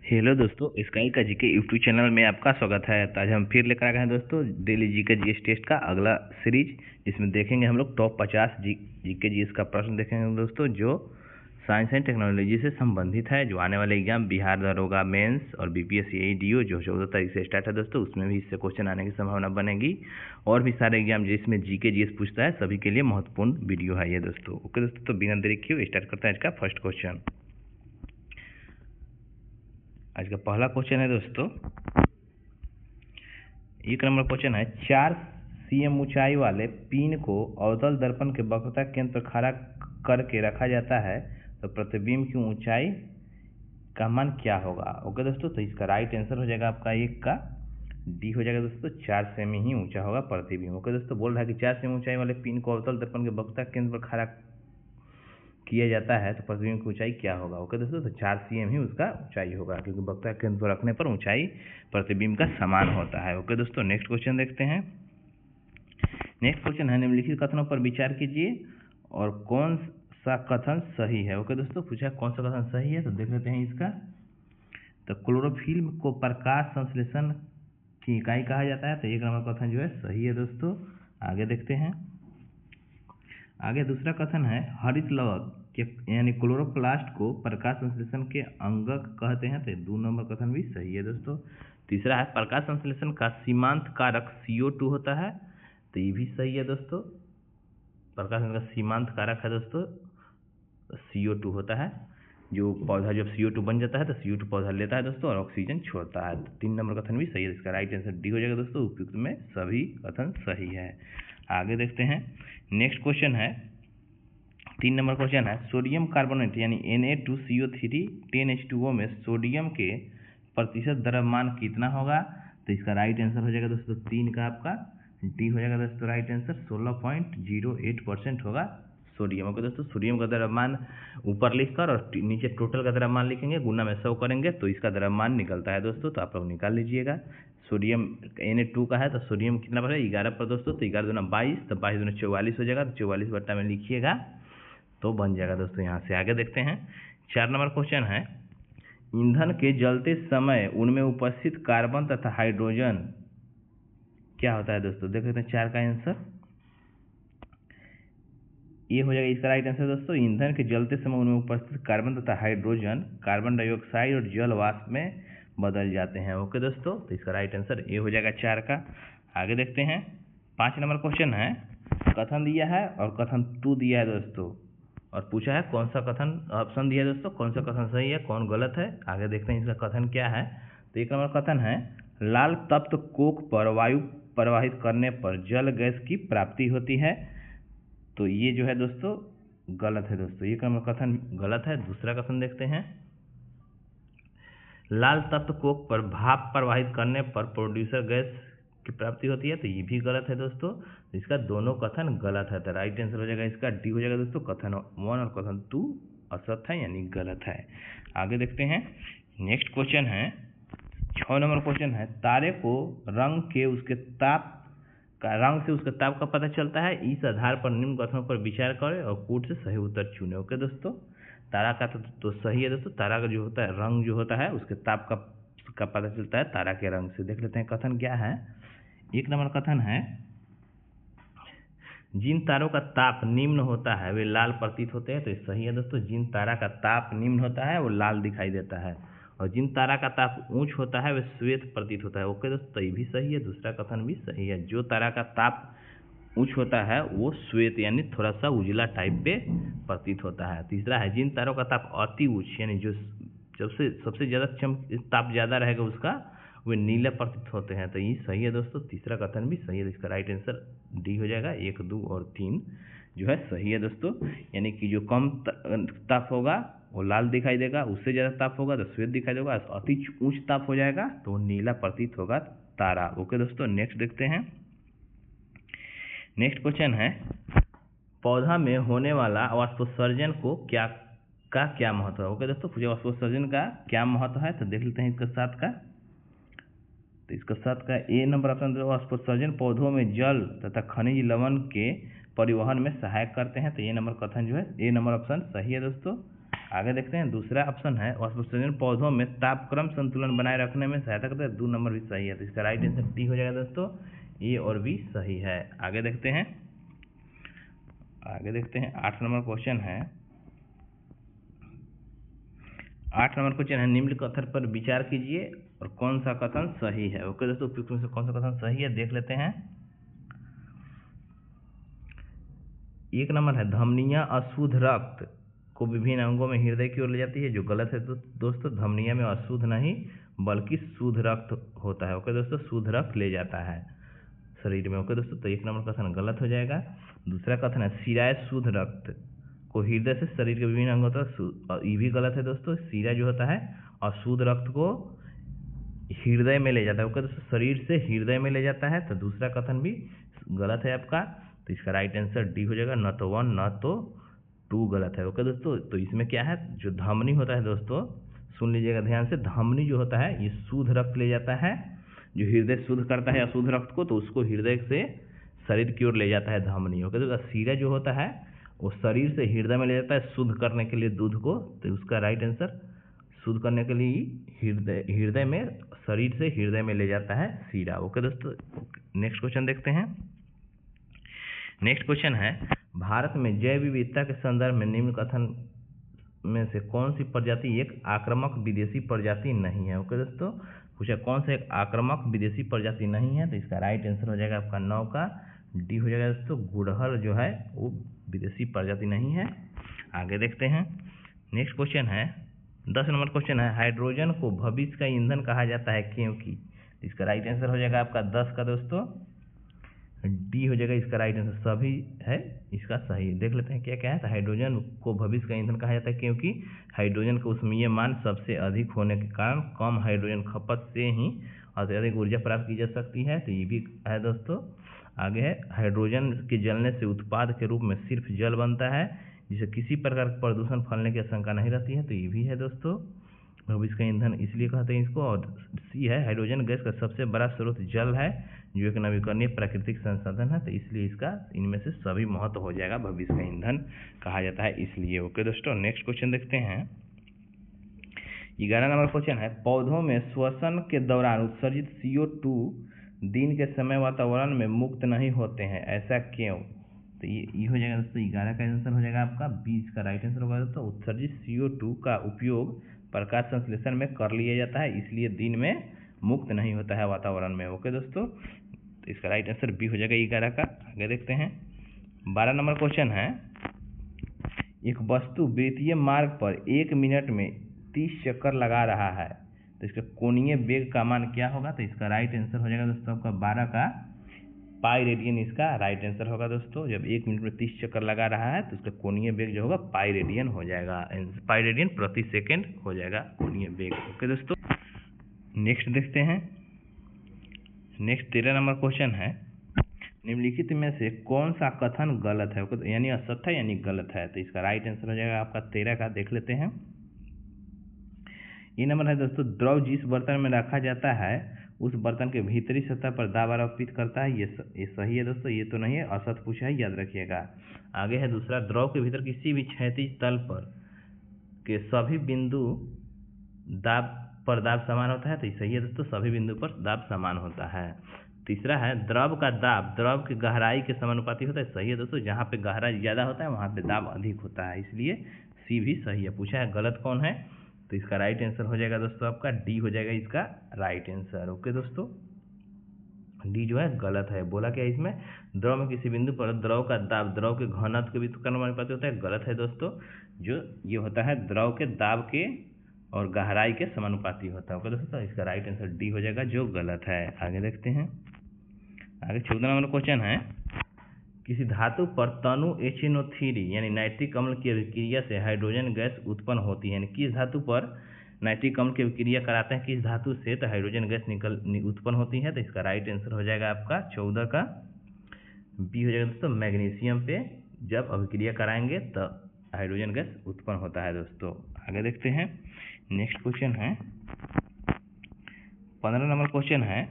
Hello दोस्तों, sky का GK YouTube channel में आपका स्वागत है। तो आज हम फिर लेकर आ गए हैं दोस्तों डेली जीके जीएस टेस्ट का अगला सीरीज, जिसमें देखेंगे हम लोग टॉप 50 जीके जीएस का प्रश्न देखेंगे दोस्तों, जो साइंस एंड टेक्नोलॉजी से संबंधित है। जो आने वाले एग्जाम बिहार दरोगा मेंस और बीपीएससी एडीओ जो 14 तारीख से स्टार्ट है दोस्तों, उसमें भी इससे क्वेश्चन आने की संभावना बनेगी। और भी सारे एग्जाम जिसमें जीके जीएस पूछता है, सभी के लिए महत्वपूर्ण वीडियो है ये दोस्तों। ओके दोस्तों, तो बिना देरी किए स्टार्ट करते हैं आज का फर्स्ट क्वेश्चन। आज का पहला क्वेश्चन है दोस्तों, एक नंबर क्वेश्चन है। 4 cm ऊंचाई वाले पिन को अवतल दर्पण के वक्रता केंद्र पर खड़ा करके रखा जाता है, तो प्रतिबिंब की ऊंचाई का मान क्या होगा। ओके दोस्तों, तो इसका राइट आंसर हो जाएगा आपका एक का डी हो जाएगा दोस्तों, 4 सेमी ही ऊंचा होगा प्रतिबिंब। ओके दोस्तों, बोल रहा है कि 4 सेमी ऊंचाई वाले पिन को अवतल दर्पण के वक्रता केंद्र पर खड़ा किया जाता है, तो प्रतिबिंब की ऊंचाई क्या होगा। ओके दोस्तों, तो 4 cm ही उसका ऊंचाई होगा, क्योंकि वक्रता केंद्र पर रखने पर ऊंचाई प्रतिबिंब का समान होता है। ओके दोस्तों, नेक्स्ट क्वेश्चन देखते हैं। नेक्स्ट क्वेश्चन है, निम्नलिखित कथनों पर विचार कीजिए और कौन सा कथन सही है। ओके दोस्तों, पूछा कौन सा कथन सही है, तो देख लेते हैं इसका। तो क्लोरोफिल्म को प्रकाश संश्लेषण की इकाई कहा जाता है, तो एक नंबर कथन जो है सही है दोस्तों। आगे देखते हैं। आगे दूसरा कथन है, हरित लवक यानी क्लोरोप्लास्ट को प्रकाश संश्लेषण के अंगक कहते हैं, तो 2 नंबर कथन भी सही है दोस्तों। तीसरा है, प्रकाश संश्लेषण का सीमांत कारक CO2 होता है, तो ये भी सही है दोस्तों। प्रकाश संश्लेषण का सीमांत कारक है दोस्तों CO2 होता है। जो पौधा जब CO2 बन जाता है तो CO2 पौधा लेता है दोस्तों और ऑक्सीजन छोड़ता है। तो 3 नंबर कथन भी सही है, इसका राइट आंसर डी हो जाएगा दोस्तों। उपयुक्त में सभी कथन सही है। आगे देखते हैं। नेक्स्ट क्वेश्चन है, 3 नंबर क्वेश्चन है, सोडियम कार्बोनेट यानी Na2CO3 10H2O में सोडियम के प्रतिशत द्रव्यमान कितना होगा, तो इसका राइट आंसर हो जाएगा दोस्तों 3 का आपका डी हो जाएगा दोस्तों। राइट आंसर 16.08% होगा सोडियम। ओके दोस्तों, सोडियम का द्रव्यमान ऊपर लिखकर और नीचे टोटल का द्रव्यमान लिखेंगे, गुना में 100 करेंगे तो इसका द्रव्यमान निकलता है दोस्तों। तो आप लोग निकाल लीजिएगा। सोडियम Na2 का है, तो सोडियम कितना पर है 11 पर दोस्तों, तो 11 दूना 22, तो 22 दूना 44 हो जाएगा, तो 44 बट्टा में लिखिएगा तो बन जाएगा दोस्तों। यहाँ से आगे देखते हैं। 4 नंबर क्वेश्चन है, ईंधन के जलते समय उनमें उपस्थित कार्बन तथा हाइड्रोजन क्या होता है दोस्तों। देख लेते हैं 4 का आंसर, ये हो जाएगा इसका राइट आंसर दोस्तों। ईंधन के जलते समय उनमें उपस्थित कार्बन तथा हाइड्रोजन कार्बन डाइऑक्साइड और जल वाष्प में बदल जाते हैं। ओके दोस्तों, तो इसका राइट आंसर ये हो जाएगा 4 का। आगे देखते हैं। 5 नंबर क्वेश्चन है, कथन दिया है और कथन 2 दिया है दोस्तों, और पूछा है कौन सा कथन ऑप्शन दिया है दोस्तों, कौन सा कथन सही है कौन गलत है। आगे देखते हैं इसका कथन क्या है। तो 1 नंबर कथन है, लाल तप्त कोक पर वायु प्रवाहित करने पर जल गैस की प्राप्ति होती है, तो ये जो है दोस्तों गलत है दोस्तों। 1 नंबर कथन गलत है। दूसरा कथन देखते हैं, लाल तप्त कोक पर भाप प्रवाहित करने पर प्रोड्यूसर गैस की प्राप्ति होती है, तो ये भी गलत है दोस्तों। इसका दोनों कथन गलत है, तो राइट आंसर हो जाएगा इसका डी हो जाएगा दोस्तों। कथन 1 और कथन 2 असत्य है यानी गलत है। आगे देखते हैं। नेक्स्ट क्वेश्चन है, 6 नंबर क्वेश्चन है, तारे को रंग से उसके ताप का पता चलता है, इस आधार पर निम्न कथनों पर विचार करें और कोड से सही उत्तर चुने। ओके दोस्तों, तारा का तो सही है दोस्तों। तारा का जो होता है रंग जो होता है उसके ताप का पता चलता है तारा के रंग से। देख लेते हैं कथन क्या है। 1 नंबर कथन है, जिन तारों का ताप निम्न होता है वे लाल प्रतीत होते हैं, तो ये सही है दोस्तों। जिन तारा का ताप निम्न होता है वो लाल दिखाई देता है, और जिन तारा का ताप उच्च होता है वे श्वेत प्रतीत होता है। ओके दोस्तों, तो ये भी सही है। दूसरा कथन भी सही है, जो तारा का ताप उच्च होता है वो श्वेत यानी थोड़ा सा उजला टाइप पे प्रतीत होता है। तीसरा है, जिन तारों का ताप अति उच्च यानी जो सबसे ज़्यादा ताप ज़्यादा रहेगा उसका वे नीले प्रतीत होते हैं, तो ये सही है दोस्तों। तीसरा कथन भी सही है, इसका राइट आंसर डी हो जाएगा। 1, 2 और 3 जो है सही है दोस्तों। यानी कि जो कम ताप होगा वो लाल दिखाई देगा, उससे ज़्यादा ताप होगा तो श्वेत दिखाई देगा, अति उच्च ताप हो जाएगा तो वो नीला प्रतीत होगा तारा। ओके दोस्तों, नेक्स्ट देखते हैं। नेक्स्ट क्वेश्चन है, पौधा में होने वाला वाष्पोत्सर्जन का क्या महत्व है। ओके दोस्तों, पूछे वाष्पोत्सर्जन का क्या महत्व है, तो देख लेते हैं इसका 7 का। तो इसका 7 का ए नंबर ऑप्शन, वाष्पोत्सर्जन पौधों में जल तथा खनिज लवण के परिवहन में सहायक करते हैं, तो ए नंबर कथन जो है ए नंबर ऑप्शन सही है दोस्तों। आगे देखते हैं दूसरा ऑप्शन है वाष्पोत्सर्जन पौधों में तापक्रम संतुलन बनाए रखने में सहायता करता है। 2 नंबर भी सही है, तो इसका राइट आंसर डी हो जाएगा दोस्तों। ए और बी सही है। आगे देखते हैं 8 नंबर क्वेश्चन है। 8 नंबर क्वेश्चन है निम्न कथन पर विचार कीजिए और कौन सा कथन सही है। ओके दोस्तों, उपयुक्त में से कौन सा कथन सही है देख लेते हैं। 1 नंबर है धमनियां अशुद्ध रक्त को विभिन्न अंगों में हृदय की ओर ले जाती है, जो गलत है दोस्तों। धमनियां में अशुद्ध नहीं बल्कि शुद्ध रक्त होता है। ओके दोस्तों, शुद्ध रक्त ले जाता है शरीर में। ओके दोस्तों, तो 1 नंबर कथन गलत हो जाएगा। दूसरा कथन है शिराएं शुद्ध रक्त को हृदय से शरीर के विभिन्न अंगों तक, ये भी गलत है दोस्तों। शिरा जो होता है अशुद्ध रक्त को हृदय में ले जाता है। ओके दोस्तों, शरीर से हृदय में ले जाता है, तो दूसरा कथन भी गलत है आपका। तो इसका राइट आंसर डी हो जाएगा, न तो 1 न तो 2 गलत है। ओके दोस्तों, तो इसमें क्या है, जो धमनी होता है दोस्तों, सुन लीजिएगा ध्यान से, धमनी जो होता है ये शुद्ध रक्त ले जाता है। जो हृदय शुद्ध करता है अशुद्ध रक्त को, तो उसको हृदय से शरीर की ओर ले जाता है धमनी। ओके दोस्तों, शिरा जो होता है वो शरीर से हृदय में ले जाता है शुद्ध करने के लिए दूध को, तो उसका राइट आंसर शुद्ध करने के लिए हृदय में, शरीर से हृदय में ले जाता है शिरा। ओके दोस्तों, नेक्स्ट क्वेश्चन देखते हैं। नेक्स्ट क्वेश्चन है भारत में जैव विविधता के संदर्भ में निम्न कथन में से कौन सी प्रजाति एक आक्रामक विदेशी प्रजाति नहीं है। ओके दोस्तों, पूछा कौन सा एक आक्रामक विदेशी प्रजाति नहीं है, तो इसका राइट आंसर हो जाएगा आपका 9 का डी हो जाएगा दोस्तों। गुड़हल जो है वो विदेशी प्रजाति नहीं है। आगे देखते हैं। नेक्स्ट क्वेश्चन है 10 नंबर क्वेश्चन है हाइड्रोजन को भविष्य का ईंधन कहा जाता है क्योंकि, इसका राइट आंसर हो जाएगा आपका 10 का दोस्तों डी हो जाएगा। इसका राइट आंसर सभी है, इसका सही देख लेते हैं क्या क्या है। तो हाइड्रोजन को भविष्य का ईंधन कहा जाता है क्योंकि हाइड्रोजन का ऊष्मीय मान सबसे अधिक होने के कारण कम हाइड्रोजन खपत से ही अत्यधिक ऊर्जा प्राप्त की जा सकती है, तो ये भी है दोस्तों। आगे है हाइड्रोजन के जलने से उत्पाद के रूप में सिर्फ जल बनता है, जिसे किसी प्रकार का प्रदूषण फैलने की आशंका नहीं रहती है, तो ये भी है दोस्तों भविष्य का ईंधन इसलिए कहते हैं इसको। और सी है हाइड्रोजन गैस का सबसे बड़ा स्रोत जल है, जो एक नवीकरणीय प्राकृतिक संसाधन है, तो इसलिए इसका इनमें से सभी महत्व हो जाएगा, भविष्य का ईंधन कहा जाता है इसलिए। ओके दोस्तों, नेक्स्ट क्वेश्चन देखते हैं। 11 नंबर क्वेश्चन है पौधों में श्वसन के दौरान उत्सर्जित CO2 दिन के समय वातावरण में मुक्त नहीं होते हैं, ऐसा क्यों। तो ये हो जाएगा दोस्तों 11 का आंसर हो जाएगा आपका 20 का राइट आंसर होगा दोस्तों। उत्सर्जित CO2 का उपयोग प्रकाश संश्लेषण में कर लिया जाता है, इसलिए दिन में मुक्त नहीं होता है वातावरण में। ओके दोस्तों, तो इसका राइट आंसर बी हो जाएगा 11 का। आगे देखते हैं 12 नंबर क्वेश्चन है एक वस्तु वृत्तीय मार्ग पर 1 मिनट में 30 चक्कर लगा रहा है, तो इसका कोणीय वेग का मान क्या होगा। तो इसका राइट आंसर हो जाएगा दोस्तों आपका 12 का पाई रेडियन, इसका राइट आंसर होगा दोस्तों। जब 1 मिनट में 30 चक्कर लगा रहा है तो इसका कोणीय वेग जो होगा पाई रेडियन हो जाएगा, पाई रेडियन प्रति सेकेंड हो जाएगा कोणीय वेग। ओके दोस्तों, नेक्स्ट देखते हैं। नेक्स्ट 13 नंबर क्वेश्चन है निम्नलिखित में से कौन सा कथन गलत है, यानी असत्य यानी गलत है, तो इसका राइट आंसर हो जाएगा आपका 13 का। देख लेते हैं। ये नंबर है दोस्तों द्रव जिस बर्तन में रखा जाता है उस बर्तन के भीतरी सतह पर दाब आरोपित करता है, ये सही है दोस्तों, ये तो नहीं है, असत पूछा है, याद रखिएगा। आगे है दूसरा द्रव के भीतर किसी भी क्षैतिज तल पर के सभी बिंदु दाब समान होता है, तो सही है दोस्तों, सभी बिंदु पर दाब समान होता है। तीसरा है द्रव का दाब द्रव की गहराई के समानुपाती होता है, सही है दोस्तों, जहाँ पे गहराई ज़्यादा होता है वहाँ पे दाब अधिक होता है, इसलिए सी भी सही है। पूछा है गलत कौन है, तो इसका राइट आंसर हो जाएगा दोस्तों आपका डी हो जाएगा इसका राइट आंसर। ओके दोस्तों, डी जो है गलत है। बोला क्या इसमें, द्रव में किसी बिंदु पर द्रव का दाब द्रव के घनत्व के भी समानुपाती होता है, गलत है दोस्तों। जो ये होता है द्रव के दाब के और गहराई के समानुपाती होता है। ओके दोस्तों, इसका राइट आंसर डी हो जाएगा जो गलत है। आगे देखते हैं। आगे 14 नंबर क्वेश्चन है किसी धातु पर तनु HNO3 यानी नाइट्रिक अम्ल की अभिक्रिया से हाइड्रोजन गैस उत्पन्न होती है, यानी किस धातु पर नाइट्रिक अम्ल की अभिक्रिया कराते हैं किस धातु से, तो हाइड्रोजन गैस उत्पन्न होती है, तो इसका राइट आंसर हो जाएगा आपका 14 का बी हो जाएगा दोस्तों। मैग्नीशियम पे जब अभिक्रिया कराएंगे तो हाइड्रोजन गैस उत्पन्न होता है दोस्तों। आगे देखते हैं। नेक्स्ट क्वेश्चन है 15 नंबर क्वेश्चन है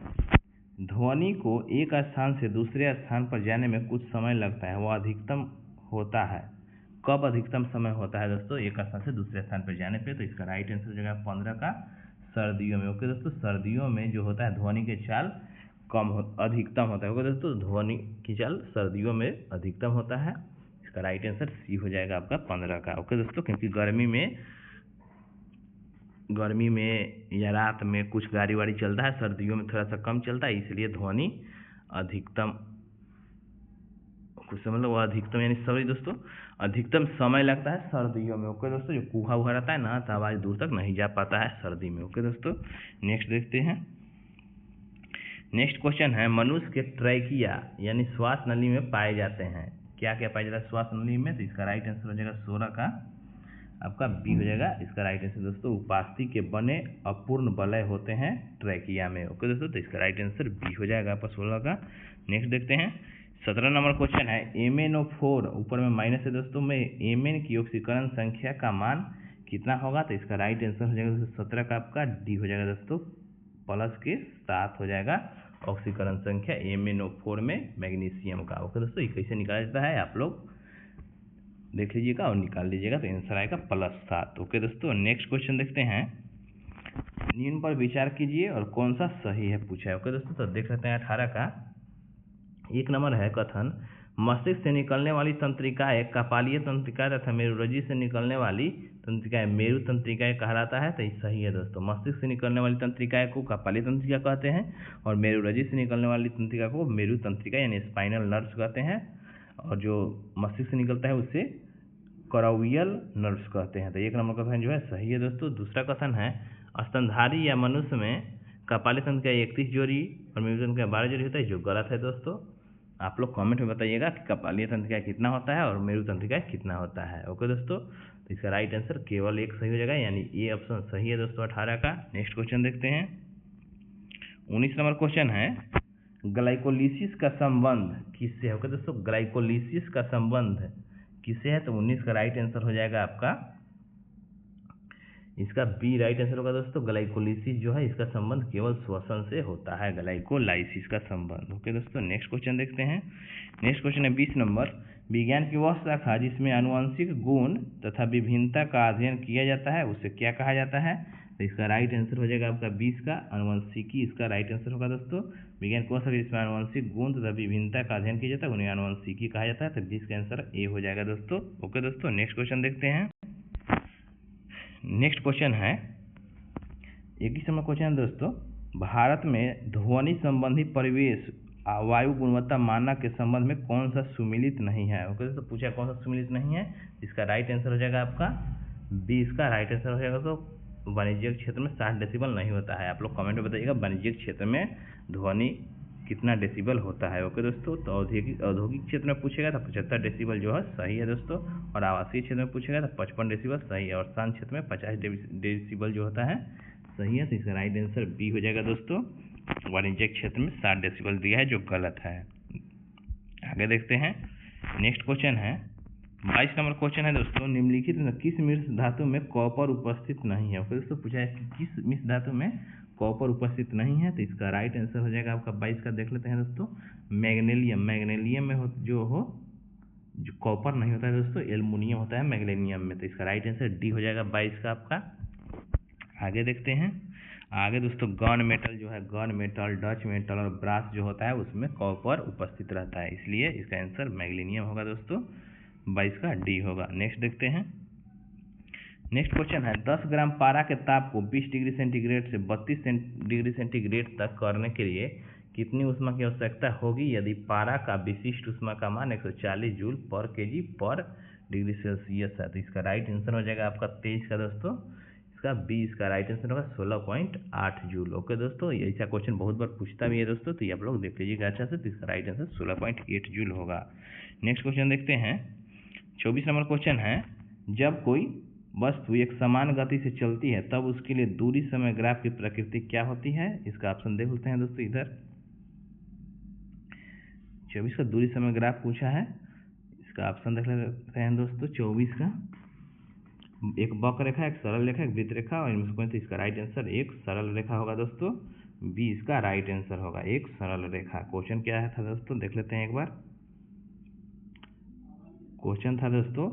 ध्वनि को एक स्थान से दूसरे स्थान पर जाने में कुछ समय लगता है, वह अधिकतम होता है कब अधिकतम समय होता है दोस्तों एक स्थान से दूसरे स्थान पर जाने पे? तो इसका राइट आंसर हो जाएगा 15 का सर्दियों में। ओके दोस्तों, सर्दियों में जो होता है ध्वनि की चाल अधिकतम होता है। ओके दोस्तों, ध्वनि की चाल सर्दियों में अधिकतम होता है। इसका राइट आंसर सी हो जाएगा आपका 15 का। ओके दोस्तों, क्योंकि गर्मी में या रात में कुछ गाड़ी वाड़ी चलता है, सर्दियों में थोड़ा सा कम चलता है, इसलिए ध्वनि अधिकतम, कुछ समझ लो, वो अधिकतम यानी सॉरी दोस्तों, अधिकतम समय लगता है सर्दियों में। ओके दोस्तों, जो कुहा हुआ रहता है ना, तो आवाज़ दूर तक नहीं जा पाता है सर्दी में। ओके दोस्तों, नेक्स्ट देखते हैं। नेक्स्ट क्वेश्चन है, मनुष्य के ट्रैकिया यानी श्वास नली में पाए जाते हैं। क्या क्या पाया जाता है श्वास नली में? तो इसका राइट आंसर हो जाएगा 16 का आपका बी हो जाएगा इसका राइट आंसर दोस्तों। उपास्थि के बने अपूर्ण वलय होते हैं ट्रैकिया में। ओके दोस्तों, तो इसका राइट आंसर बी हो जाएगा आपका 16 का। नेक्स्ट देखते हैं 17 नंबर क्वेश्चन है, MnO4 ऊपर में माइनस है दोस्तों में, Mn की ऑक्सीकरण संख्या का मान कितना होगा? तो इसका राइट आंसर हो जाएगा दोस्तों 17 का आपका डी हो जाएगा दोस्तों, प्लस के 7 हो जाएगा ऑक्सीकरण संख्या MnO4 में मैग्नीशियम का। ओके दोस्तों, ये कैसे निकाला जाता है आप लोग देख लीजिएगा और निकाल लीजिएगा, तो आंसर आएगा +7। ओके दोस्तों, नेक्स्ट क्वेश्चन देखते हैं, निम्न पर विचार कीजिए और कौन सा सही है पूछा है। ओके दोस्तों, तो देख लेते हैं 18 का 1 नंबर है कथन, मस्तिष्क से निकलने वाली तंत्रिकाएं कपालीय तंत्रिका तथा मेरुरज्जु से निकलने वाली तंत्रिकाएं मेरु तंत्रिकाएं कहलाता है। तो ये सही है दोस्तों, मस्तिष्क से निकलने वाली तंत्रिकाएं को कपालीय तंत्रिका कहते हैं और मेरुरज्जु से निकलने वाली तंत्रिका को मेरु तंत्रिका यानी स्पाइनल नर्व्स कहते हैं, और जो मस्तिष्क से निकलता है उससे करवियल नर्व्स कहते हैं। तो 1 नंबर कथन जो है सही है दोस्तों। दूसरा कथन है, स्तनधारी या मनुष्य में कपाली तंत्र का 31 जोड़ी और मेरु तंत्र का 12 जोड़ी होता है, जो गलत है दोस्तों। आप लोग कमेंट में बताइएगा कि कपालीय तंत्र का कितना होता है और मेरु तंत्र का कितना होता है। ओके दोस्तों, तो इसका राइट आंसर केवल 1 सही हो जाएगा, यानी ए ऑप्शन सही है दोस्तों 18 का। नेक्स्ट क्वेश्चन देखते हैं 19 नंबर क्वेश्चन है, ग्लाइकोलिसिस का संबंध किससे है? ओके दोस्तों, ग्लाइकोलिसिस का संबंध किससे है? तो 19 का राइट आंसर हो जाएगा आपका इसका बी राइट आंसर होगा दोस्तों। ग्लाइकोलिसिस जो है इसका संबंध केवल श्वसन से होता है, ग्लाइकोलाइसिस का संबंध। ओके दोस्तों, नेक्स्ट क्वेश्चन देखते हैं। नेक्स्ट क्वेश्चन है 20 नंबर, विज्ञान की वह शाखा जिसमें आनुवंशिक गुण तथा विभिन्नता का अध्ययन किया जाता है उसे क्या कहा जाता है? तो इसका राइट आंसर हो जाएगा आपका 20 का आनुवंशिकी, इसका राइट आंसर होगा दोस्तों। विज्ञान की वह शाखा जिसमें आनुवंशिक गुण तथा विभिन्नता का अध्ययन किया जाता है उन्हें आनुवंशिकी कहा जाता है। तो 20 का आंसर ए हो जाएगा दोस्तों। ओके दोस्तों, नेक्स्ट क्वेश्चन देखते हैं। नेक्स्ट क्वेश्चन है 21 नंबर क्वेश्चन है दोस्तों, भारत में ध्वनि संबंधी परिवेश वायु गुणवत्ता मानक के संबंध में कौन सा सुमिलित नहीं है? ओके दोस्तों, पूछा कौन सा सुमिलित नहीं है, इसका राइट आंसर हो जाएगा आपका 20 का राइट आंसर हो जाएगा। तो वाणिज्यिक क्षेत्र में 60 डेसिबल नहीं होता है। आप लोग कमेंट में बताइएगा वाणिज्यिक क्षेत्र में ध्वनि कितना डेसिबल होता है। ओके दोस्तों, तो औद्योगिक क्षेत्र में पूछेगा तो 75 डेसिबल जो है सही है दोस्तों, और आवासीय क्षेत्र में पूछेगा तो 55 डेसिबल सही है, और शांत क्षेत्र में 50 डेसिबल जो होता है सही है। तो इसका राइट आंसर बी हो जाएगा दोस्तों, वाणिज्यिक क्षेत्र में 60 डेसिबल दिया है जो गलत है। आगे देखते हैं। नेक्स्ट क्वेश्चन है 22 नंबर क्वेश्चन है दोस्तों, निम्नलिखित में किस मिश्र धातु में कॉपर उपस्थित नहीं है? ओके दोस्तों, पूछा है कि किस मिश्र धातु में कॉपर उपस्थित नहीं है? तो इसका राइट आंसर हो जाएगा आपका 22 का। देख लेते हैं दोस्तों, मैग्नीशियम में जो कॉपर नहीं होता है दोस्तों, एल्युमिनियम होता है मैग्नीशियम में। तो इसका राइट आंसर डी हो जाएगा 22 का आपका। आगे देखते हैं। आगे दोस्तों गन मेटल जो है, गन मेटल, डच मेटल और ब्रास जो होता है उसमें कॉपर उपस्थित रहता है, इसलिए इसका आंसर मैग्नीशियम होगा दोस्तों, 22 का डी होगा। नेक्स्ट देखते हैं। नेक्स्ट क्वेश्चन है 10 ग्राम पारा के ताप को 20 डिग्री सेंटीग्रेड से 32 डिग्री सेंटीग्रेड तक करने के लिए कितनी ऊष्मा की आवश्यकता होगी यदि पारा का विशिष्ट ऊष्मा का मान 140 जूल पर केजी पर डिग्री सेल्सियस है? तो इसका राइट आंसर हो जाएगा आपका 23 का दोस्तों, इसका 20 का राइट आंसर होगा 16.8 जूल। ओके दोस्तों, ऐसा क्वेश्चन बहुत बार पूछता भी है दोस्तों, तो ये आप लोग देख लीजिएगा अच्छा से। तो इसका राइट आंसर 16.8 जूल होगा। नेक्स्ट क्वेश्चन देखते हैं। 24 नंबर क्वेश्चन है, जब कोई वस्तु एक समान गति से चलती है तब उसके लिए दूरी समय ग्राफ की प्रकृति क्या होती है? इसका ऑप्शन देख लेते हैं दोस्तों इधर। 24 का दूरी समय ग्राफ पूछा है, इसका ऑप्शन देख लेते हैं दोस्तों। 24 का एक वक्र रेखा, एक सरल रेखा, एक वृत्त रेखा और इनमें से कौन सा? इसका राइट आंसर एक सरल रेखा होगा दोस्तों, 20 का राइट आंसर होगा एक सरल रेखा। क्वेश्चन क्या है था दोस्तों, देख लेते हैं एक बार। क्वेश्चन था दोस्तों,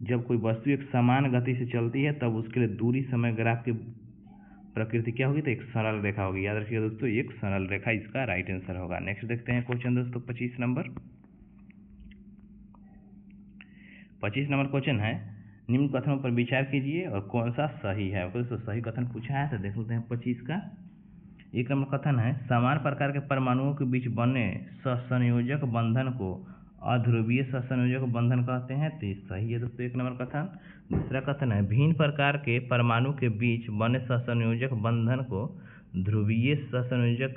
जब कोई वस्तु एक समान गति से चलती है तब उसके लिए दूरी समय ग्राफ की प्रकृति क्या होगी, तो एक सरल रेखा होगी। याद रखिएगा दोस्तों, एक सरल रेखा इसका राइट आंसर होगा। नेक्स्ट देखते हैं क्वेश्चन दोस्तों 25 नंबर। 25 नंबर क्वेश्चन है, निम्न कथनों पर विचार कीजिए और कौन सा सही है। दोस्तों सही कथन पूछा है, तो देख लेते हैं 25 का। 1 नंबर कथन है, समान प्रकार के परमाणुओं के बीच बने सहसंयोजक बंधन को अध्रुवीय सहसंयोजक बंधन कहते हैं, तो ये सही है दोस्तों 1 नंबर कथन। दूसरा कथन है, भिन्न प्रकार के परमाणु के बीच बने सहसंयोजक बंधन को ध्रुवीय सहसंयोजक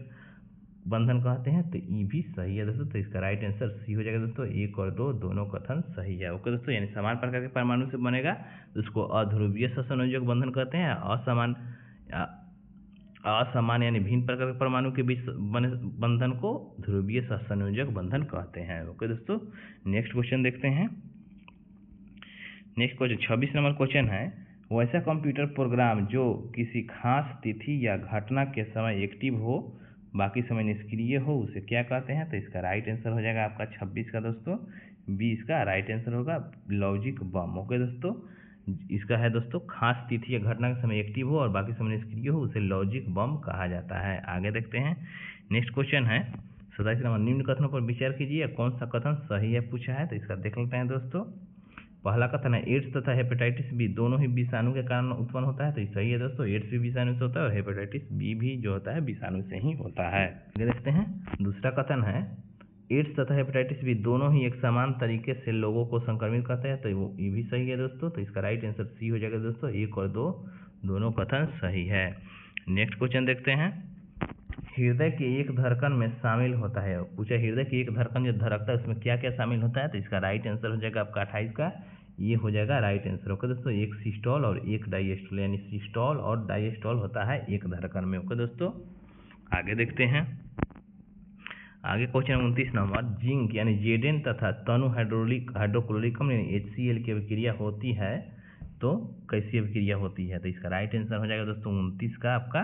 बंधन कहते हैं, तो ये भी सही है दोस्तों। तो इसका राइट आंसर सी हो जाएगा दोस्तों। 1 और 2 दोनों कथन सही है। ओके दोस्तों, यानी समान प्रकार के परमाणु से बनेगा तो उसको अध्रुवीय सहसंयोजक बंधन कहते हैं। असमान यानी भिन्न प्रकार के परमाणु के बीच बने बंधन को ध्रुवीय सहसंयोजक बंधन कहते हैं। ओके दोस्तों, नेक्स्ट क्वेश्चन देखते हैं। नेक्स्ट क्वेश्चन 26 नंबर क्वेश्चन है, वैसा कंप्यूटर प्रोग्राम जो किसी खास तिथि या घटना के समय एक्टिव हो बाकी समय निष्क्रिय हो उसे क्या कहते हैं, तो इसका राइट आंसर हो जाएगा आपका 26 का दोस्तों। 20 का राइट आंसर होगा लॉजिक बम। ओके दोस्तों, इसका है दोस्तों, खास तिथि या घटना के समय एक्टिव हो और बाकी समय निष्क्रिय हो उसे लॉजिक बम कहा जाता है। आगे देखते हैं। नेक्स्ट क्वेश्चन है 27 नंबर, निम्न कथनों पर विचार कीजिए कौन सा कथन सही है पूछा है, तो इसका देख लेते हैं दोस्तों। पहला कथन है, एड्स तथा हेपेटाइटिस बी दोनों ही विषाणु के कारण उत्पन्न होता है, तो ये सही है दोस्तों। एड्स भी विषाणु से होता है और हेपेटाइटिस बी भी जो होता है विषाणु से ही होता है। आगे देखते हैं। दूसरा कथन है, एड्स तथा हेपेटाइटिस बी दोनों ही एक समान तरीके से लोगों को संक्रमित करते हैं, तो ये भी सही है दोस्तों। तो इसका राइट आंसर सी हो जाएगा दोस्तों। 1 और 2 दोनों कथन सही है। नेक्स्ट क्वेश्चन देखते हैं। हृदय की एक धड़कन में शामिल होता है, पूछा हृदय की एक धड़कन जो धड़कता है उसमें क्या क्या शामिल होता है, तो इसका राइट आंसर हो जाएगा आपका 28 का, ये हो जाएगा राइट आंसर। ओके दोस्तों, एक सिस्टोल और एक डायस्टोल, यानी सिस्टोल और डायस्टोल होता है एक धड़कन में। ओके दोस्तों, आगे देखते हैं। आगे क्वेश्चन 29 नंबर, जिंक यानी जेडेन तथा तनु हाइड्रोक्लोरिकम यानी HCl की अभिक्रिया होती है तो कैसी अभिक्रिया होती है, तो इसका राइट आंसर हो जाएगा दोस्तों 29 का आपका,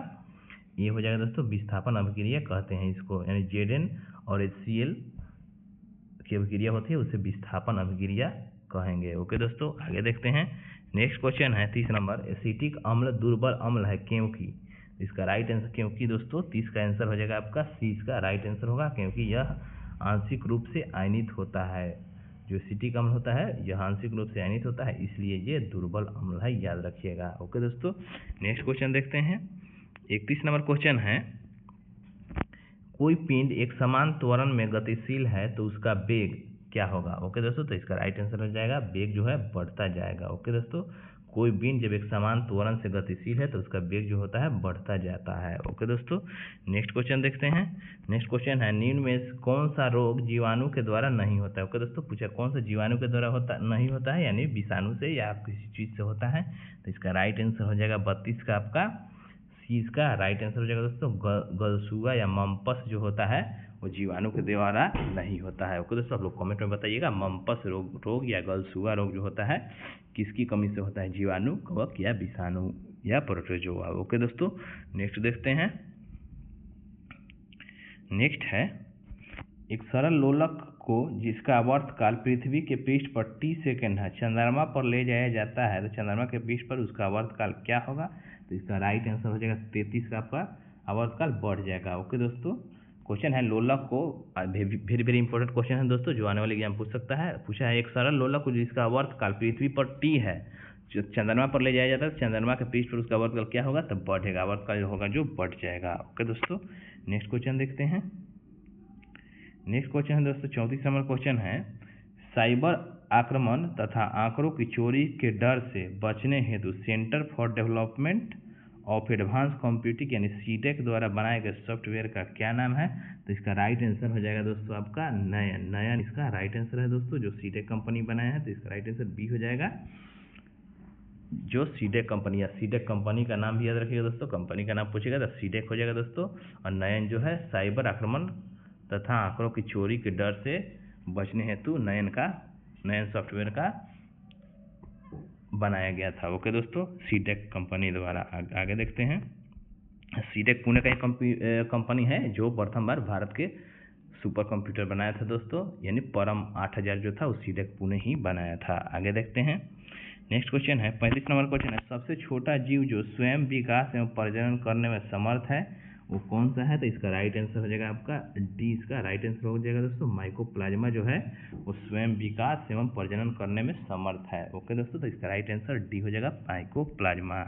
ये हो जाएगा दोस्तों विस्थापन अभिक्रिया कहते हैं इसको, यानी जेडेन और HCl की अभिक्रिया होती है उसे विस्थापन अभिक्रिया कहेंगे। ओके दोस्तों, आगे देखते हैं। नेक्स्ट क्वेश्चन है 30 नंबर, एसिटिक अम्ल दुर्बल अम्ल है क्योंकि, इसका राइट आंसर क्योंकि दोस्तों 30 का आंसर हो जाएगा आपका सी, इसका राइट आंसर होगा क्योंकि यह आंशिक रूप से आयनित होता है। जो एसिटिक अम्ल होता है यह आंशिक रूप से आयनित होता है, इसलिए ये दुर्बल अम्ल है, याद रखिएगा। ओके दोस्तों, नेक्स्ट क्वेश्चन देखते हैं। 31 नंबर क्वेश्चन है, कोई पिंड एक समान त्वरण में गतिशील है तो उसका वेग क्या होगा। ओके दोस्तों, तो इसका राइट आंसर हो जाएगा वेग जो है बढ़ता जाएगा। ओके दोस्तों, कोई पिंड जब एक समान त्वरण से गतिशील है तो उसका वेग जो होता है बढ़ता जाता है। ओके दोस्तों, नेक्स्ट क्वेश्चन देखते हैं। नेक्स्ट क्वेश्चन है, निम्न में कौन सा रोग जीवाणु के द्वारा नहीं होता है। ओके दोस्तों, पूछा कौन सा जीवाणु के द्वारा नहीं होता है, यानी विषाणु से या किसी चीज से होता है, तो इसका राइट आंसर हो जाएगा 32 का आपका, इसका राइट आंसर हो जाएगा दोस्तों गलसुआ या मम्पस जो होता है वो जीवाणु के द्वारा नहीं होता है। ओके दोस्तों, आप लोग कमेंट में बताइएगा मम्पस रोग या गलसुआ रोग जो होता है किसकी कमी से होता है, जीवाणु, कवक या विषाणु या प्रोटोजोआ। ओके दोस्तों, नेक्स्ट देखते हैं। नेक्स्ट है, एक सरल लोलक को जिसका आवर्तकाल पृथ्वी के पृष्ठ पर t सेकेंड है चंद्रमा पर ले जाया जाता है तो चंद्रमा के पृष्ठ पर उसका आवर्तकाल क्या होगा, तो इसका राइट आंसर हो जाएगा 33 का आपका, आवर्तकाल बढ़ जाएगा। ओके दोस्तों, क्वेश्चन है लोलक को, वेरी वेरी इंपॉर्टेंट क्वेश्चन है दोस्तों जो आने वाले एग्जाम पूछ सकता है। पूछा है एक सरल लोलक को जिसका आवर्तकाल पृथ्वी पर t है चंद्रमा पर ले जाया जाता है, चंद्रमा के पृष्ठ पर उसका आवर्तकाल क्या होगा, तब बढ़ेगा, आवर्तकाल होगा जो बढ़ जाएगा। ओके दोस्तों, नेक्स्ट क्वेश्चन देखते हैं। नेक्स्ट क्वेश्चन है दोस्तों 34 नंबर क्वेश्चन है, साइबर आक्रमण तथा आंकड़ों की चोरी के डर से बचने हेतु centre for development of advance computing यानी सीटेक द्वारा बनाए गए सॉफ्टवेयर का क्या नाम है, तो इसका राइट आंसर हो जाएगा दोस्तों आपका नयन इसका राइट आंसर है दोस्तों, जो सीटेक कंपनी बनाया है, तो इसका राइट आंसर बी हो जाएगा, जो सीडेक कंपनी या सीडेक कंपनी का नाम भी याद रखिएगा दोस्तों, कंपनी का नाम पूछेगा तो सीडेक हो जाएगा दोस्तों। और नयन जो है साइबर आक्रमण तथा आंकड़ों की चोरी के डर से बचने हेतु नयन सॉफ्टवेयर का बनाया गया था। ओके दोस्तों, सीडेक कंपनी द्वारा। आगे देखते हैं। सीडेक पुणे का एक कंपनी है जो प्रथम बार भारत के सुपर कंप्यूटर बनाया था दोस्तों, यानी परम 8000 जो था वो सीडेक पुणे ही बनाया था। आगे देखते हैं। नेक्स्ट क्वेश्चन है 35 नंबर क्वेश्चन है, सबसे छोटा जीव जो स्वयं विकास एवं प्रजनन करने में समर्थ है वो कौन सा है? तो इसका राइट आंसर हो जाएगा आपका डी। इसका राइट आंसर हो जाएगा दोस्तों माइकोप्लाज्मा जो है वो स्वयं विकास एवं प्रजनन करने में समर्थ है। ओके दोस्तों, तो इसका राइट आंसर डी हो जाएगा माइकोप्लाज्मा।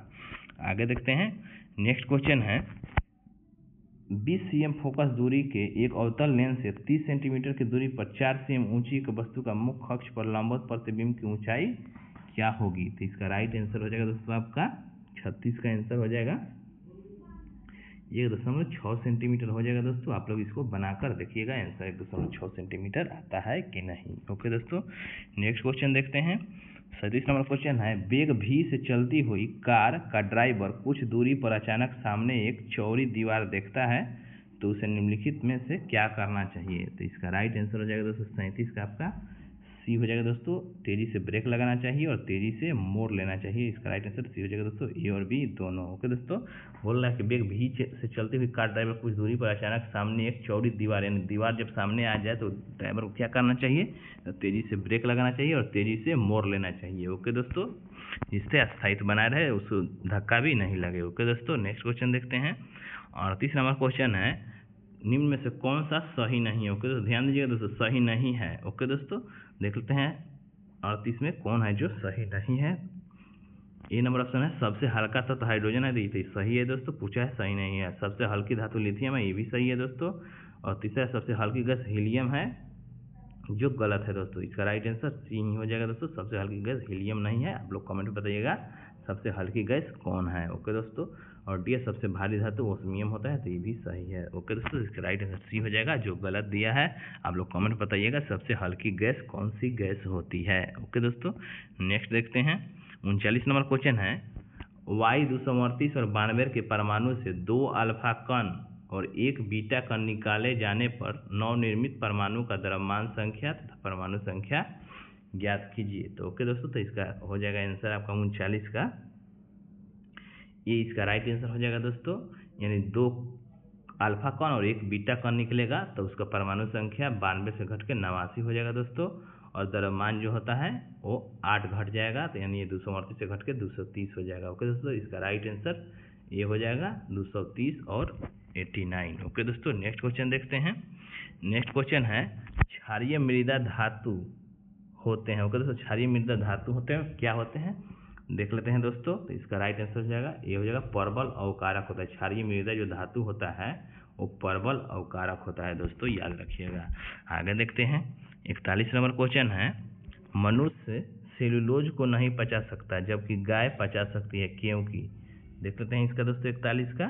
आगे देखते हैं नेक्स्ट क्वेश्चन है, 20 cm फोकस दूरी के एक अवतल लेंस से 30 सेंटीमीटर की दूरी पर 4 cm ऊंची एक वस्तु का मुख्य अक्ष पर लंबवत प्रतिबिंब की ऊंचाई क्या होगी? तो इसका राइट आंसर हो जाएगा दोस्तों आपका 36 का आंसर हो जाएगा 1.6 सेंटीमीटर हो जाएगा दोस्तों। आप लोग इसको बनाकर देखिएगा, आंसर 1.6 सेंटीमीटर आता है कि नहीं। ओके दोस्तों, नेक्स्ट क्वेश्चन देखते हैं 37 नंबर क्वेश्चन है, वेग v से चलती हुई कार का ड्राइवर कुछ दूरी पर अचानक सामने एक चौड़ी दीवार देखता है तो उसे निम्नलिखित में से क्या करना चाहिए? तो इसका राइट आंसर हो जाएगा दोस्तों 37 का आपका सी हो जाएगा दोस्तों, तेजी से ब्रेक लगाना चाहिए और तेजी से मोड़ लेना चाहिए। इसका राइट आंसर सी हो जाएगा दोस्तों, ए और बी दोनों। ओके दोस्तों, बोल रहा है कि वेग v से चलती हुई कार ड्राइवर कुछ दूरी पर अचानक सामने एक चौड़ी दीवार, यानी दीवार जब सामने आ जाए तो ड्राइवर को क्या करना चाहिए? तो तेजी से ब्रेक लगाना चाहिए और तेजी से मोड़ लेना चाहिए। ओके दोस्तों, जिससे स्थायित्व बनाए रहे, उसको धक्का भी नहीं लगे। ओके दोस्तों, नेक्स्ट क्वेश्चन देखते हैं 38 नंबर क्वेश्चन है, निम्न में से कौन सा सही नहीं है? ओके दोस्तों, ध्यान दीजिएगा दोस्तों, सही नहीं है। ओके दोस्तों, देख लेते हैं 38 में कौन है जो सही नहीं है। ए नंबर ऑप्शन है, सबसे हल्का तत्व हाइड्रोजन है, तो सही है दोस्तों, पूछा है सही नहीं है। सबसे हल्की धातु लिथियम है, ये भी सही है दोस्तों। और तीसरा सबसे हल्की गैस हीलियम है, जो गलत है दोस्तों। इसका राइट आंसर सी ही हो जाएगा दोस्तों, सबसे हल्की गैस हीलियम नहीं है। आप लोग कमेंट में बताइएगा सबसे हल्की गैस कौन है। ओके दोस्तों, और डी सबसे भारी धातु ओस्मियम होता है, तो ये भी सही है। ओके दोस्तों, इसका राइट आंसर सी हो जाएगा, जो गलत दिया है आप लोग कमेंट बताइएगा सबसे हल्की गैस कौन सी गैस होती है। ओके दोस्तों, नेक्स्ट देखते हैं 39 नंबर क्वेश्चन है, Y238 और 92 के परमाणु से 2 अल्फा कण और 1 बीटा कण निकाले जाने पर नवनिर्मित परमाणु का द्रव्यमान संख्या तथा परमाणु संख्या ज्ञात कीजिए। तो ओके दोस्तों, तो इसका हो जाएगा आंसर आपका 39 का, ये इसका राइट आंसर हो जाएगा दोस्तों। यानी 2 अल्फा कण और 1 बीटा कण निकलेगा तो उसका परमाणु संख्या 92 से घट के 89 हो जाएगा दोस्तों, और द्रव्यमान जो होता है वो 8 घट जाएगा, तो यानी ये 238 से घट के 230 हो जाएगा। ओके दोस्तों, इसका राइट आंसर ये हो जाएगा 230 और 89। ओके दोस्तों, नेक्स्ट क्वेश्चन देखते हैं। नेक्स्ट क्वेश्चन है, क्षारीय मृदा धातु होते हैं। ओके दोस्तों, क्षारीय मृदा धातु होते हैं, क्या होते हैं देख लेते हैं दोस्तों। तो इसका राइट आंसर हो जाएगा ये हो जाएगा परबल अवकारक होता है। क्षारीय मृदा जो धातु होता है वो परबल अवकारक होता है दोस्तों, याद रखिएगा। आगे देखते हैं 41 नंबर क्वेश्चन है, मनुष्य सेलुलोज को नहीं पचा सकता जबकि गाय पचा सकती है, क्योंकि? देख लेते हैं इसका दोस्तों 41 का,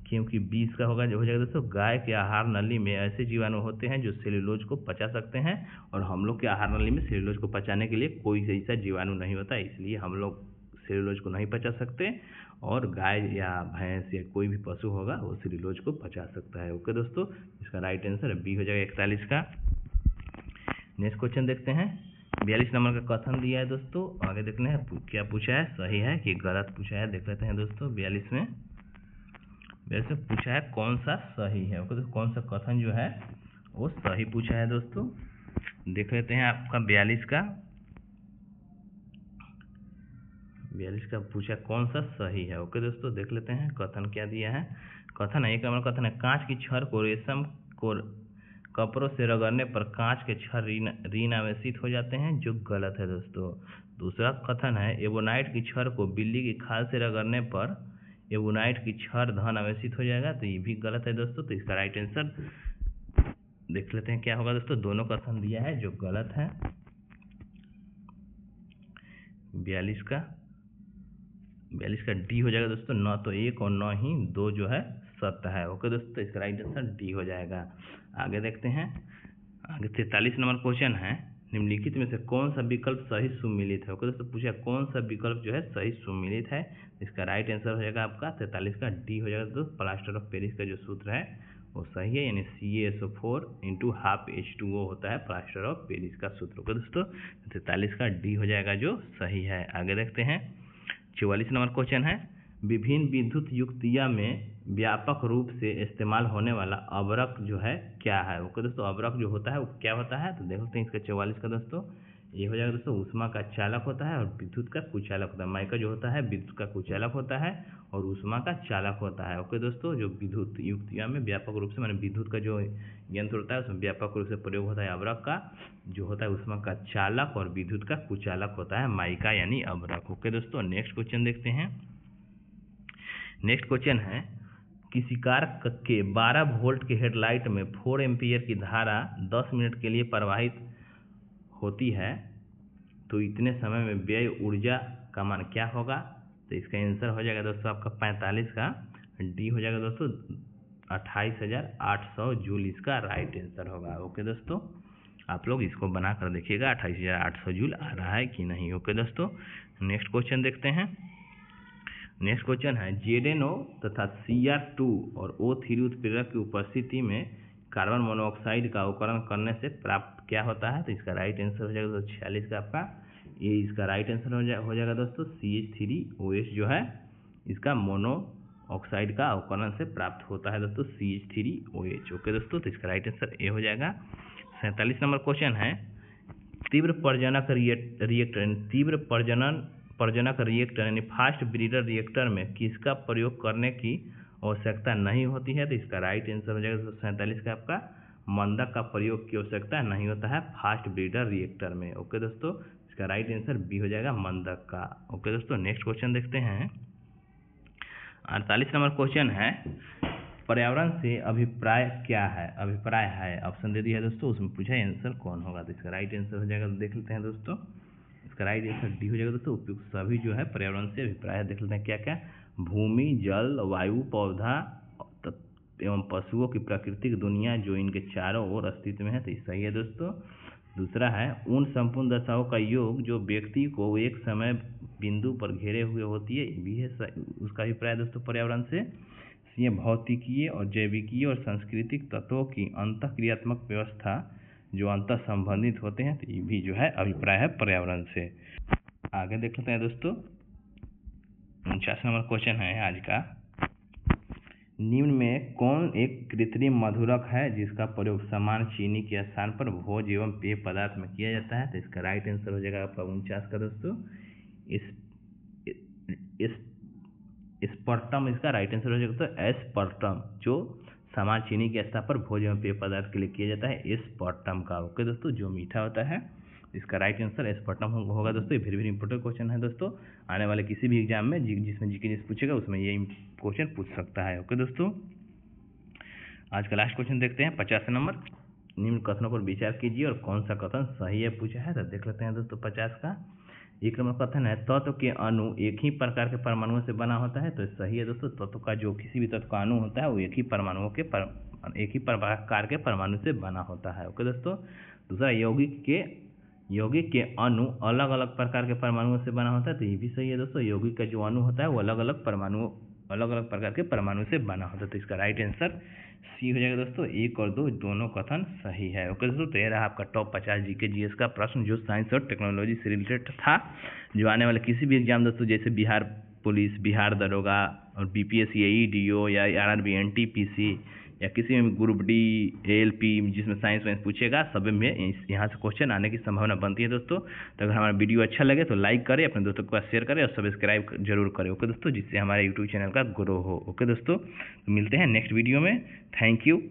क्योंकि 20 का होगा जो हो जाएगा दोस्तों, गाय के आहार नली में ऐसे जीवाणु होते हैं जो सेलुलोज को पचा सकते हैं, और हम लोग के आहार नली में सेलुलोज को पचाने के लिए कोई ऐसा जीवाणु नहीं होता, इसलिए हम लोग सेलुलोज को नहीं पचा सकते, और गाय या भैंस या कोई भी पशु होगा वो सेलुलोज को पचा सकता है। ओके दोस्तों, इसका राइट आंसर बी हो जाएगा 41 का। नेक्स्ट क्वेश्चन देखते हैं 42 नंबर का कथन दिया है दोस्तों, आगे देखते हैं क्या पूछा है, सही है कि गलत पूछा है। देख लेते हैं दोस्तों 42 में पूछा है कौन सा सही है। ओके तो कौन सा कथन जो है वो सही पूछा है दोस्तों, देख लेते हैं आपका 42 का पूछा कौन सा सही है। ओके दोस्तों, देख लेते हैं कथन क्या दिया है। कथन है, एक नंबर कथन है, कांच की छड़ को रेशम को कपड़ों से रगड़ने पर कांच के छड़ ऋण आवेशित हो जाते हैं, जो गलत है दोस्तों। दूसरा कथन है, एबोनाइट की छड़ को बिल्ली की खाल से रगड़ने पर एबोनाइट की छड़ धन आवेशित हो जाएगा, तो ये भी गलत है दोस्तों। तो इसका राइट आंसर देख लेते हैं क्या होगा दोस्तों, दोनों कथन दिया है जो गलत है 42 का डी हो जाएगा दोस्तों, न तो 1 और न ही 2 जो है सत्य है। ओके दोस्तों, इसका राइट आंसर डी हो जाएगा। आगे देखते हैं, आगे 43 नंबर क्वेश्चन है, निम्नलिखित में से कौन सा विकल्प सही सुमिलित है। ओके दोस्तों, पूछा कौन सा विकल्प जो है सही सुमिलित है, इसका राइट आंसर हो जाएगा आपका 43 का डी हो जाएगा दोस्तों। प्लास्टर ऑफ पेरिस का जो सूत्र है वो सही है, यानी CaSO4 × ½ H2O होता है प्लास्टर ऑफ पेरिस का सूत्र। ओके दोस्तों, 43 का डी हो जाएगा जो सही है। आगे देखते हैं 44 नंबर क्वेश्चन है, विभिन्न विद्युत युक्तियाँ में व्यापक रूप से इस्तेमाल होने वाला अवरक जो है क्या है। ओके दोस्तों, अवरक जो होता है वो क्या होता है, तो देखते हैं इसका 44 का दोस्तों, ये हो जाएगा दोस्तों ऊष्मा का चालक होता है और विद्युत का कुचालक होता है। माइका जो होता है विद्युत का कुचालक होता है और ऊष्मा का चालक होता है। ओके दोस्तों, जो विद्युत युक्तियाँ में व्यापक रूप से माने विद्युत का जो यंत्र होता है उसमें व्यापक रूप से प्रयोग होता है अवरक का, जो होता है ऊष्मा का चालक और विद्युत का कुचालक होता है माइका यानी अवरक। ओके दोस्तों, नेक्स्ट क्वेश्चन देखते हैं। नेक्स्ट क्वेश्चन है किसी कार के 12 वोल्ट के हेडलाइट में 4 एम्पीयर की धारा 10 मिनट के लिए प्रवाहित होती है तो इतने समय में व्यय ऊर्जा का मान क्या होगा? तो इसका आंसर हो जाएगा दोस्तों आपका 45 का डी हो जाएगा दोस्तों 28,800 जूल इसका राइट आंसर होगा। ओके दोस्तों, आप लोग इसको बना कर देखिएगा 28,800 जूल आ रहा है कि नहीं। ओके दोस्तों, नेक्स्ट क्वेश्चन देखते हैं। नेक्स्ट क्वेश्चन है ZnO तथा Cr2 और O3 उत्प्रेरक की उपस्थिति में कार्बन मोनोऑक्साइड का अवकरण करने से प्राप्त क्या होता है? तो इसका राइट आंसर हो जाएगा दोस्तों 46 का आपका ये इसका राइट आंसर हो जाएगा दोस्तों CH3OH जो है इसका मोनोऑक्साइड का अवकरण से प्राप्त होता है दोस्तों CH3OH। ओके दोस्तों, तो इसका राइट आंसर ए हो जाएगा। 47 नंबर क्वेश्चन है तीव्र प्रजनक रिएक्टर यानी फास्ट ब्रीडर रिएक्टर में किसका प्रयोग करने की आवश्यकता नहीं होती है? तो इसका राइट आंसर हो जाएगा 47 का आपका मंदक का प्रयोग की आवश्यकता नहीं होता है फास्ट ब्रीडर रिएक्टर में। ओके दोस्तों, इसका राइट आंसर बी हो जाएगा मंदक का। ओके दोस्तों, नेक्स्ट क्वेश्चन देखते हैं। 48 नंबर क्वेश्चन है पर्यावरण से अभिप्राय क्या है? अभिप्राय है ऑप्शन दे दिया है दोस्तों, उसमें पूछा है आंसर कौन होगा? तो इसका राइट आंसर हो जाएगा, देख लेते हैं दोस्तों, इसका राइट आंसर डी हो जाएगा दोस्तों उपयुक्त सभी जो है पर्यावरण से अभिप्राय है। देख लेते हैं क्या क्या, भूमि, जल, वायु, पौधा एवं पशुओं की प्राकृतिक दुनिया जो इनके चारों ओर अस्तित्व में है। तो सही है दोस्तों। दूसरा है उन संपूर्ण दशाओं का योग जो व्यक्ति को एक समय बिंदु पर घेरे हुए होती है, भी है उसका अभिप्राय दोस्तों पर्यावरण से। ये भौतिकीय और जैविकीय और सांस्कृतिक तत्वों की अंतःक्रियात्मक व्यवस्था जो अंतर संबंधित होते हैं, तो ये भी जो है अभिप्राय है पर्यावरण से। आगे देख लेते हैं दोस्तों। 49 नंबर क्वेश्चन है आज का, निम्न में कौन एक कृत्रिम मधुरक है जिसका प्रयोग समान चीनी के स्थान पर भोज एवं पेय पदार्थ में किया जाता है? तो इसका राइट आंसर हो जाएगा आपका 49 का दोस्तों एस्पर्टम इसका राइट आंसर हो जाएगा। तो एस्पर्टम जो समान चीनी के स्थान पर भोज एवं पेय पदार्थ के लिए किया जाता है एस्पर्टम का। ओके दोस्तों, जो मीठा होता है इसका राइट आंसर एस्पर्टम होगा दोस्तों। ये वेरी इंपॉर्टेंट क्वेश्चन है दोस्तों, आने वाले किसी भी एग्जाम में जिसमें जीके पूछेगा उसमें ये क्वेश्चन पूछ सकता है। ओके दोस्तों, आज का लास्ट क्वेश्चन देखते हैं 50 नंबर। निम्न कथनों पर विचार कीजिए और कौन सा कथन सही है पूछा है। तो देख लेते हैं दोस्तों 50 का। एक नंबर कथन है तत्व के अणु एक ही प्रकार के परमाणुओं से बना होता है। तो सही है दोस्तों, तत्व का जो किसी भी तत्व का अणु होता है वो एक ही प्रकार के परमाणु से बना होता है। ओके दोस्तों। दूसरा यौगिक के अणु अलग अलग प्रकार के परमाणुओं से बना होता है। तो ये भी सही है दोस्तों, यौगिक का जो अणु होता है वो अलग अलग प्रकार के परमाणु से बना होता है। तो इसका राइट आंसर सी हो जाएगा दोस्तों। 1 और 2 दोनों कथन सही है। ओके दोस्तों, तो ये रहा आपका टॉप 50 जीके जीएस का प्रश्न जो साइंस और टेक्नोलॉजी से रिलेटेड था, जो आने वाले किसी भी एग्जाम दोस्तों जैसे बिहार पुलिस, बिहार दरोगा और BPSC AEDO या RRB NTPC या किसी में ग्रुप D ALP जिसमें साइंस वाइंस पूछेगा सब में यहाँ से क्वेश्चन आने की संभावना बनती है दोस्तों। तो अगर हमारा वीडियो अच्छा लगे तो लाइक करें, अपने दोस्तों के पास शेयर करें और सब्सक्राइब जरूर करें। ओके दोस्तों, जिससे हमारे यूट्यूब चैनल का ग्रो हो। ओके दोस्तों, तो मिलते हैं नेक्स्ट वीडियो में। Thank you.